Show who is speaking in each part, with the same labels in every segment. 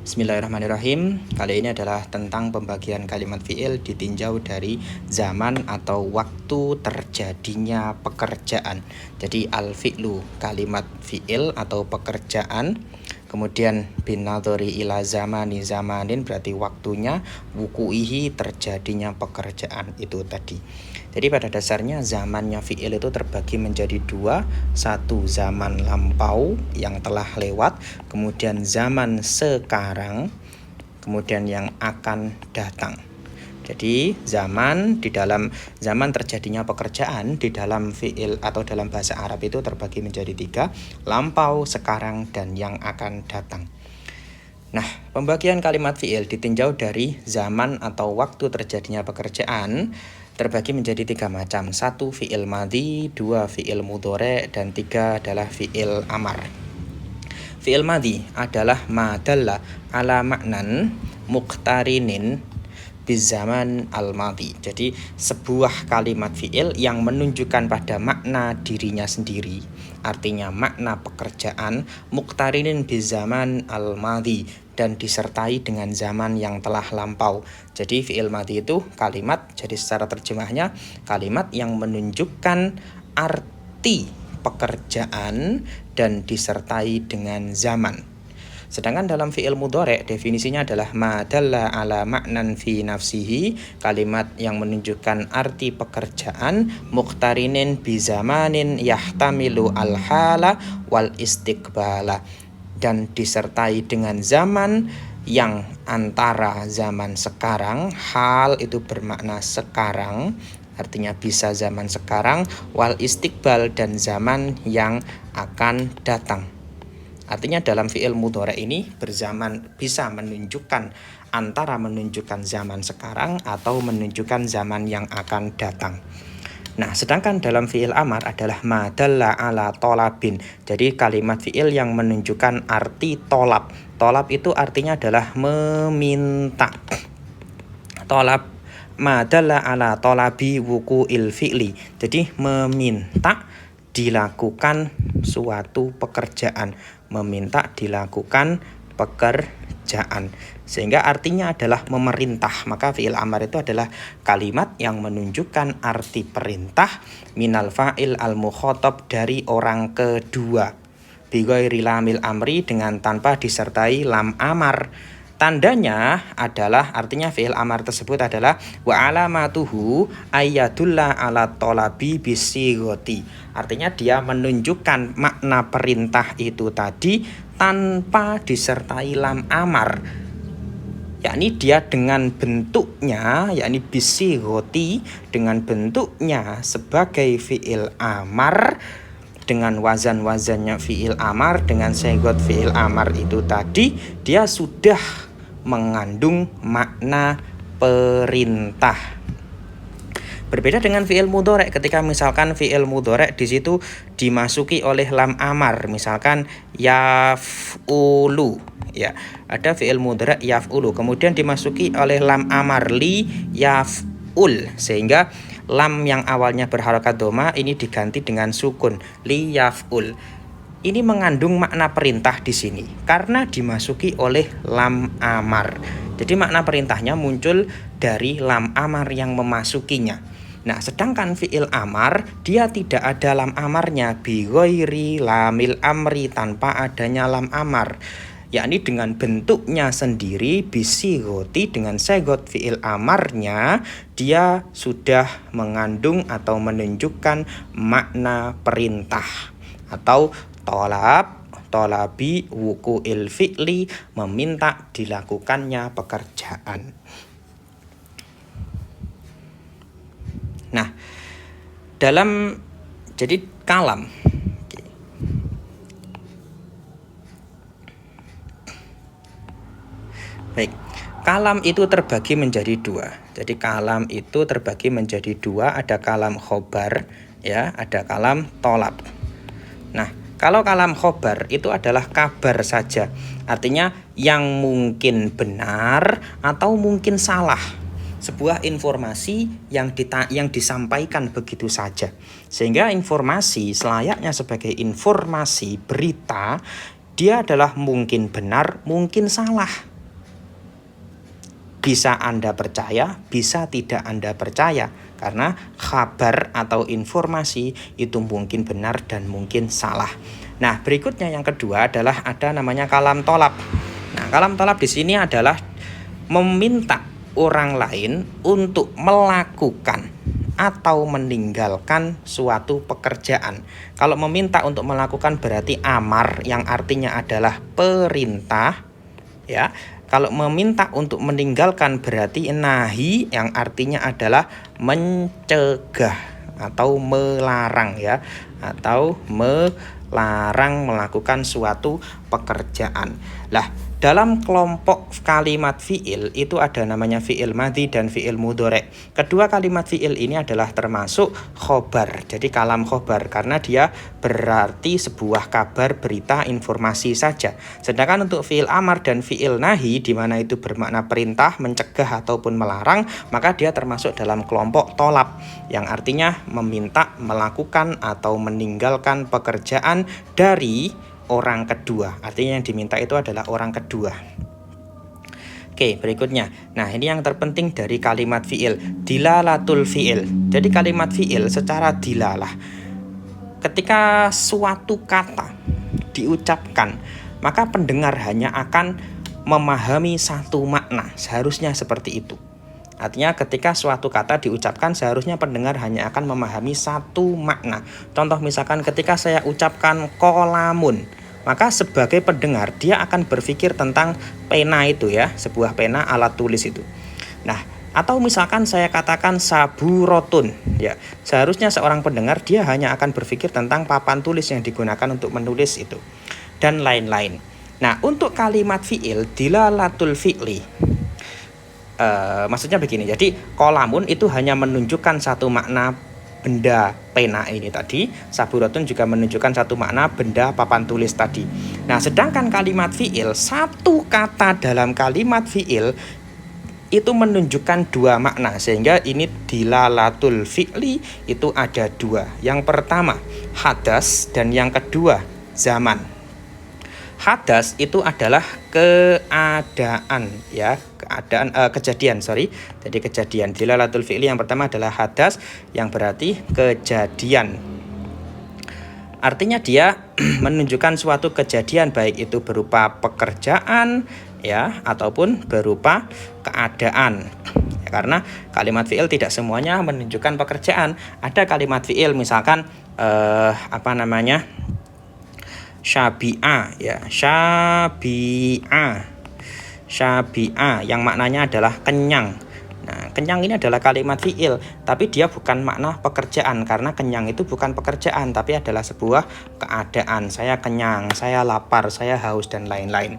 Speaker 1: Bismillahirrahmanirrahim. Kali ini adalah tentang pembagian kalimat fi'il ditinjau dari zaman atau waktu terjadinya pekerjaan. Jadi al-fi'lu kalimat fi'il atau pekerjaan. Kemudian binadhari ila zamani zamanin berarti waktunya, wuku'ihi terjadinya pekerjaan itu tadi. Jadi pada dasarnya zamannya fi'il itu terbagi menjadi dua. Satu zaman lampau yang telah lewat, kemudian zaman sekarang, kemudian yang akan datang. Jadi di dalam zaman terjadinya pekerjaan di dalam fi'il atau dalam bahasa Arab itu terbagi menjadi tiga: lampau, sekarang, dan yang akan datang. Nah, pembagian kalimat fi'il ditinjau dari zaman atau waktu terjadinya pekerjaan terbagi menjadi tiga macam. Satu fi'il madhi, dua fi'il mudhari', dan tiga adalah fi'il amar. Fi'il madhi adalah madalla ala maknan muqtarinin bizaman al-madhi. Jadi sebuah kalimat fi'il yang menunjukkan pada makna dirinya sendiri, artinya makna pekerjaan, muqtarinin bizaman al-madhi, dan disertai dengan zaman yang telah lampau. Jadi fi'il madhi itu kalimat, jadi secara terjemahnya kalimat yang menunjukkan arti pekerjaan dan disertai dengan zaman. Sedangkan dalam fi'il mudhari' definisinya adalah madalla ala maknan fi nafsihi, kalimat yang menunjukkan arti pekerjaan, muqtarinin bizamanin yahtamilu al-hala wal istiqbala, dan disertai dengan zaman yang antara zaman sekarang, hal itu bermakna sekarang, artinya bisa zaman sekarang, wal istiqbal, dan zaman yang akan datang. Artinya dalam fi'il mudhari' ini berzaman bisa menunjukkan antara menunjukkan zaman sekarang atau menunjukkan zaman yang akan datang. Nah, sedangkan dalam fi'il amar adalah madalla ala tolabin. Jadi kalimat fi'il yang menunjukkan arti tolab. Tolab itu artinya adalah meminta. Tolab madalla ala tolabi wuku'il fi'li. Jadi meminta dilakukan suatu pekerjaan, meminta dilakukan pekerjaan, sehingga artinya adalah memerintah. Maka fi'il amar itu adalah kalimat yang menunjukkan arti perintah minal fa'il al-mukhatab, dari orang kedua, bighairi lamil amri, dengan tanpa disertai lam amar. Tandanya adalah, artinya fi'il amar tersebut adalah wa alamatuhu ayyadulla ala tolabi bisighati. Artinya dia menunjukkan makna perintah itu tadi tanpa disertai lam amar, yakni dia dengan bentuknya, yakni bisighati, dengan bentuknya sebagai fi'il amar, dengan wazan-wazannya fi'il amar, dengan segot fi'il amar itu tadi, dia sudah mengandung makna perintah. Berbeda dengan fi'il mudhari', ketika misalkan fi'il mudhari' di situ dimasuki oleh lam amar, misalkan yaf'ulu, ya, ada fi'il mudhari' yaf'ulu, kemudian dimasuki oleh lam amar li yaf'ul, sehingga lam yang awalnya berharakat dhamma ini diganti dengan sukun li yaf'ul. Ini mengandung makna perintah di sini karena dimasuki oleh lam amar. Jadi makna perintahnya muncul dari lam amar yang memasukinya. Nah, sedangkan fi'il amar dia tidak ada lam amarnya, bi ghairi lamil amri, tanpa adanya lam amar, yakni dengan bentuknya sendiri, bisighati, dengan segot fi'il amarnya, dia sudah mengandung atau menunjukkan makna perintah atau tolabi wuku'il fi'li, meminta dilakukannya pekerjaan. Nah, jadi kalam. Baik, kalam itu terbagi menjadi dua. Jadi kalam itu terbagi menjadi dua, ada kalam khobar, ya, ada kalam tolab. Nah, kalau kalam khobar itu adalah kabar saja, artinya yang mungkin benar atau mungkin salah, sebuah informasi yang disampaikan begitu saja, sehingga informasi selayaknya sebagai informasi berita, dia adalah mungkin benar, mungkin salah. Bisa Anda percaya, bisa tidak Anda percaya, karena kabar atau informasi itu mungkin benar dan mungkin salah. Nah, berikutnya yang kedua adalah ada namanya kalam tolab. Nah, kalam tolab di sini adalah meminta orang lain untuk melakukan atau meninggalkan suatu pekerjaan. Kalau meminta untuk melakukan berarti amar, yang artinya adalah perintah, ya. Kalau meminta untuk meninggalkan berarti nahi, yang artinya adalah mencegah atau melarang, ya, atau melarang melakukan suatu pekerjaan. Lah, dalam kelompok kalimat fi'il itu ada namanya fi'il madhi dan fi'il mudhari'. Kedua kalimat fi'il ini adalah termasuk khobar, jadi kalam khobar, karena dia berarti sebuah kabar, berita, informasi saja. Sedangkan untuk fi'il amar dan fi'il nahi, di mana itu bermakna perintah, mencegah ataupun melarang, maka dia termasuk dalam kelompok tolab, yang artinya meminta, melakukan atau meninggalkan pekerjaan dari orang kedua. Artinya yang diminta itu adalah orang kedua. Oke, berikutnya. Nah, ini yang terpenting dari kalimat fi'il, dilalatul fi'il. Jadi kalimat fi'il secara dilalah, ketika suatu kata diucapkan, maka pendengar hanya akan memahami satu makna. Seharusnya seperti itu. Artinya ketika suatu kata diucapkan, seharusnya pendengar hanya akan memahami satu makna. Contoh misalkan ketika saya ucapkan kolamun, maka sebagai pendengar dia akan berpikir tentang pena itu, ya, sebuah pena, alat tulis itu. Nah, atau misalkan saya katakan saburotun, ya, seharusnya seorang pendengar dia hanya akan berpikir tentang papan tulis yang digunakan untuk menulis itu, dan lain-lain. Nah, untuk kalimat fi'il dilalatul fi'li, maksudnya begini, jadi kolamun itu hanya menunjukkan satu makna benda pena ini tadi, saburatun juga menunjukkan satu makna benda papan tulis tadi. Nah, sedangkan kalimat fi'il, satu kata dalam kalimat fi'il itu menunjukkan dua makna, sehingga ini dilalatul fi'li itu ada dua. Yang pertama hadas dan yang kedua zaman. Hadas itu adalah keadaan, ya, kejadian. Jadi kejadian. Dilalatul fi'li yang pertama adalah hadas, yang berarti kejadian. Artinya dia menunjukkan suatu kejadian, baik itu berupa pekerjaan, ya, ataupun berupa keadaan. Ya, karena kalimat fi'il tidak semuanya menunjukkan pekerjaan. Ada kalimat fi'il misalkan syabi'ah, ya, syabi'ah yang maknanya adalah kenyang. Nah, kenyang ini adalah kalimat fi'il, tapi dia bukan makna pekerjaan, karena kenyang itu bukan pekerjaan, tapi adalah sebuah keadaan. Saya kenyang, saya lapar, saya haus, dan lain-lain.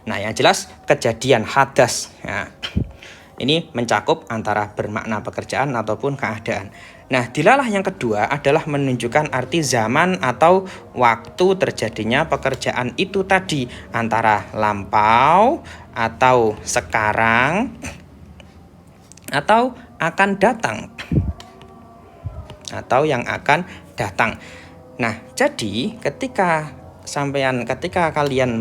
Speaker 1: Nah, yang jelas kejadian hadas, ya, ini mencakup antara bermakna pekerjaan ataupun keadaan. Nah, dilalah yang kedua adalah menunjukkan arti zaman atau waktu terjadinya pekerjaan itu tadi, antara lampau atau sekarang atau akan datang, atau yang akan datang. Nah, jadi ketika kalian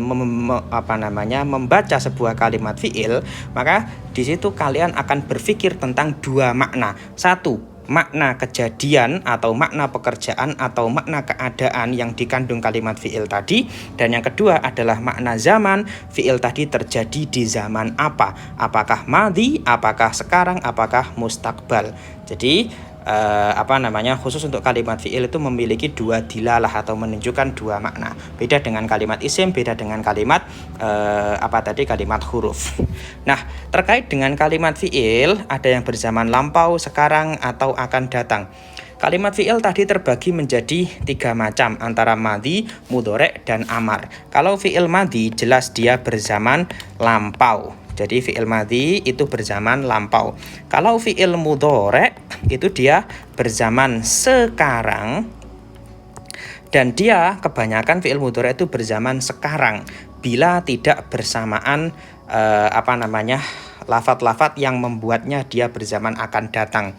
Speaker 1: membaca sebuah kalimat fi'il, maka di situ kalian akan berpikir tentang dua makna. Satu, makna kejadian atau makna pekerjaan atau makna keadaan yang dikandung kalimat fi'il tadi, dan yang kedua adalah makna zaman. Fi'il tadi terjadi di zaman apa? Apakah madhi, apakah sekarang, apakah mustakbal. Jadi khusus untuk kalimat fi'il itu memiliki dua dilalah atau menunjukkan dua makna. Beda dengan kalimat isim, beda dengan kalimat kalimat huruf. Nah, terkait dengan kalimat fi'il, ada yang berzaman lampau, sekarang, atau akan datang. Kalimat fi'il tadi terbagi menjadi tiga macam, antara madhi, mudhari', dan amar. Kalau fi'il madhi jelas dia berzaman lampau. Jadi fi'il madhi itu berzaman lampau. Kalau fi'il mudhari' itu dia berzaman sekarang, dan dia kebanyakan fi'il mudhari' itu berzaman sekarang bila tidak bersamaan lafat-lafat yang membuatnya dia berzaman akan datang.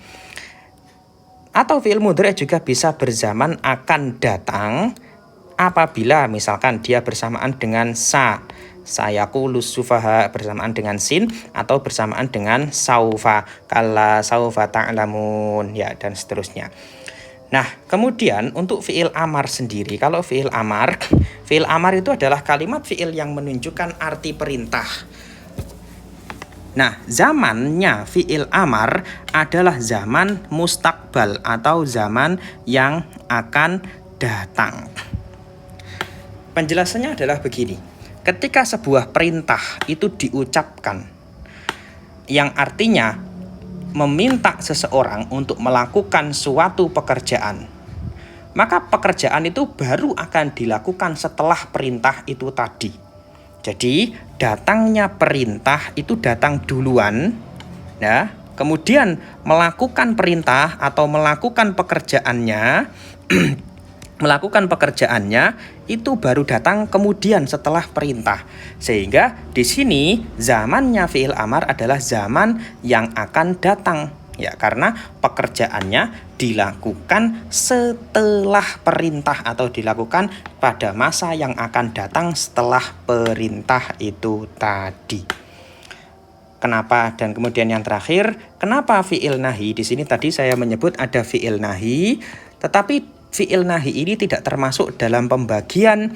Speaker 1: Atau fi'il mudhari' juga bisa berzaman akan datang apabila misalkan dia bersamaan dengan sa. sayaqulus sufaha bersamaan dengan sin atau bersamaan dengan saufa, kalla saufa ta'lamun, ya, dan seterusnya. Nah, kemudian untuk fiil amar sendiri, kalau fiil amar itu adalah kalimat fiil yang menunjukkan arti perintah. Nah, zamannya fiil amar adalah zaman mustakbal atau zaman yang akan datang. Penjelasannya adalah begini. Ketika sebuah perintah itu diucapkan, yang artinya meminta seseorang untuk melakukan suatu pekerjaan, maka pekerjaan itu baru akan dilakukan setelah perintah itu tadi. Jadi datangnya perintah itu datang duluan, ya, kemudian melakukan perintah atau melakukan pekerjaannya melakukan pekerjaannya itu baru datang kemudian setelah perintah. Sehingga di sini zamannya fiil amar adalah zaman yang akan datang, ya, karena pekerjaannya dilakukan setelah perintah atau dilakukan pada masa yang akan datang setelah perintah itu tadi. Kenapa? Dan kemudian yang terakhir, kenapa fiil nahi? Di sini tadi saya menyebut ada fiil nahi, tetapi fiil nahi ini tidak termasuk dalam pembagian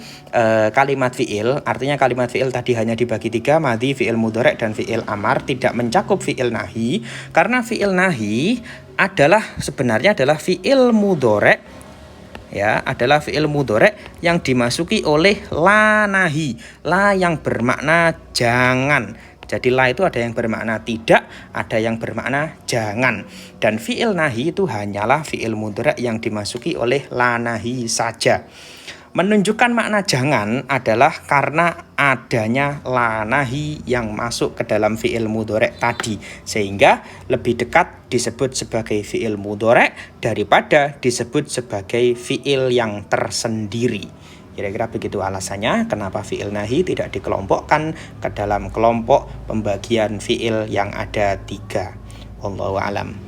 Speaker 1: kalimat fiil. Artinya kalimat fiil tadi hanya dibagi 3, madhi, fiil mudhari, dan fiil amar, tidak mencakup fiil nahi. Karena fiil nahi sebenarnya adalah fiil mudhari, ya, adalah fiil mudhari yang dimasuki oleh la nahi, la yang bermakna jangan. Jadi la itu ada yang bermakna tidak, ada yang bermakna jangan. Dan fiil nahi itu hanyalah fiil mudhari yang dimasuki oleh la nahi saja. Menunjukkan makna jangan adalah karena adanya la nahi yang masuk ke dalam fiil mudhari tadi, sehingga lebih dekat disebut sebagai fiil mudhari daripada disebut sebagai fiil yang tersendiri. Kira-kira begitu alasannya kenapa fiil nahi tidak dikelompokkan ke dalam kelompok pembagian fiil yang ada 3. Wallahu a'lam.